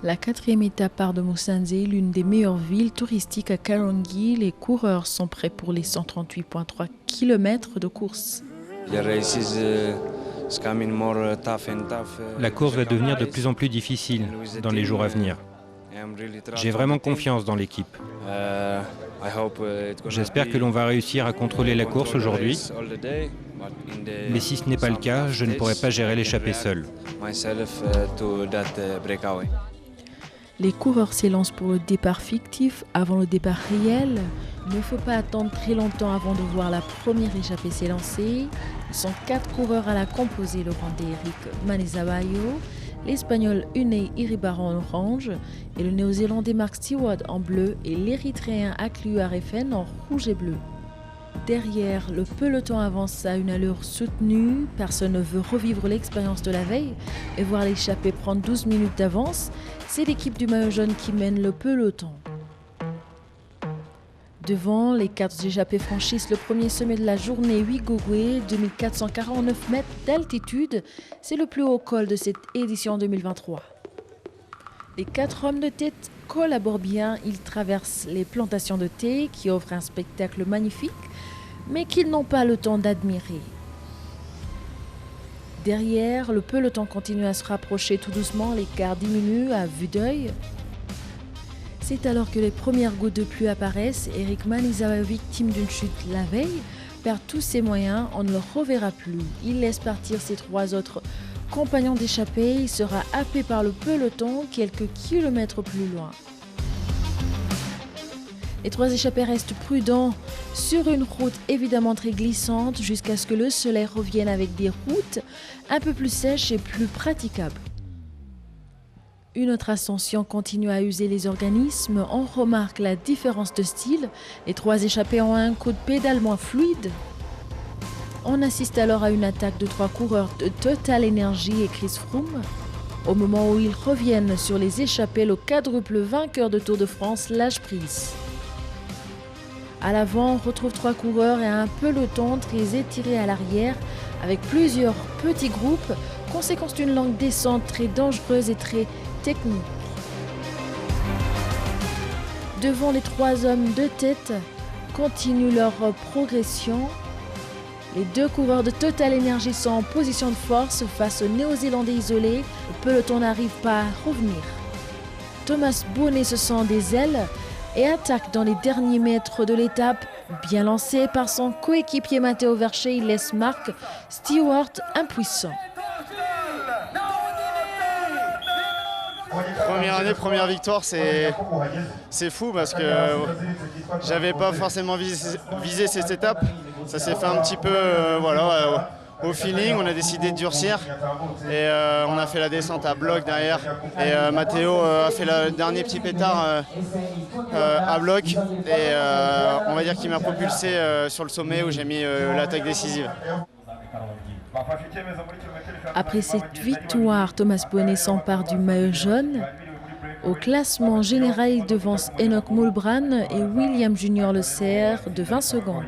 La quatrième étape part de Musanze, l'une des meilleures villes touristiques à Karongi. Les coureurs sont prêts pour les 138,3 km de course. La course va devenir de plus en plus difficile dans les jours à venir. J'ai vraiment confiance dans l'équipe. J'espère que l'on va réussir à contrôler la course aujourd'hui. Mais si ce n'est pas le cas, je ne pourrai pas gérer l'échappée seul. Les coureurs s'élancent pour le départ fictif avant le départ réel. Il ne faut pas attendre très longtemps avant de voir la première échappée s'élancer. Ils sont 4 coureurs à la composer, le Rwandais Eric Manizabayo, l'Espagnol Unai Iribarren en orange et le Néo-Zélandais Mark Stewart en bleu et l'Érythréen Akliou Arefen en rouge et bleu. Derrière, le peloton avance à une allure soutenue. Personne ne veut revivre l'expérience de la veille et voir l'échappée prendre 12 minutes d'avance. C'est l'équipe du maillot jaune qui mène le peloton. Devant, les 4 échappés franchissent le premier sommet de la journée, Wigogwe, 2449 mètres d'altitude. C'est le plus haut col de cette édition 2023. Les 4 hommes de tête collaborent bien. Ils traversent les plantations de thé qui offrent un spectacle magnifique, mais qu'ils n'ont pas le temps d'admirer. Derrière, le peloton continue à se rapprocher tout doucement, l'écart diminue à vue d'œil. C'est alors que les premières gouttes de pluie apparaissent. Eric Manizabayo, victime d'une chute la veille, perd tous ses moyens, on ne le reverra plus. Il laisse partir ses 3 autres compagnons d'échappée, il sera happé par le peloton quelques kilomètres plus loin. Les 3 échappés restent prudents sur une route évidemment très glissante jusqu'à ce que le soleil revienne avec des routes un peu plus sèches et plus praticables. Une autre ascension continue à user les organismes. On remarque la différence de style. Les 3 échappés ont un coup de pédale moins fluide. On assiste alors à une attaque de 3 coureurs de Total Energy et Chris Froome. Au moment où ils reviennent sur les échappées, le quadruple vainqueur de Tour de France lâche prise. À l'avant, on retrouve 3 coureurs et un peloton très étiré à l'arrière, avec plusieurs petits groupes, conséquence d'une longue descente très dangereuse et très technique. Devant, les 3 hommes de tête continuent leur progression. Les 2 coureurs de Total Energy sont en position de force face aux Néo-Zélandais isolés. Le peloton n'arrive pas à revenir. Thomas Bonnet se sent des ailes et attaque dans les derniers mètres de l'étape. Bien lancé par son coéquipier Matteo Verchet, il laisse Mark Stewart impuissant. Première année, première victoire, c'est fou parce que j'avais pas forcément visé cette étape. Ça s'est fait un petit peu au feeling, on a décidé de durcir et on a fait la descente à bloc derrière. Et Matteo a fait le dernier petit pétard à bloc et on va dire qu'il m'a propulsé sur le sommet où j'ai mis l'attaque décisive. Après cette victoire, Thomas Bonnet s'empare du maillot jaune. Au classement général, il devance Enoch Mulbran et William Junior Le Serre de 20 secondes.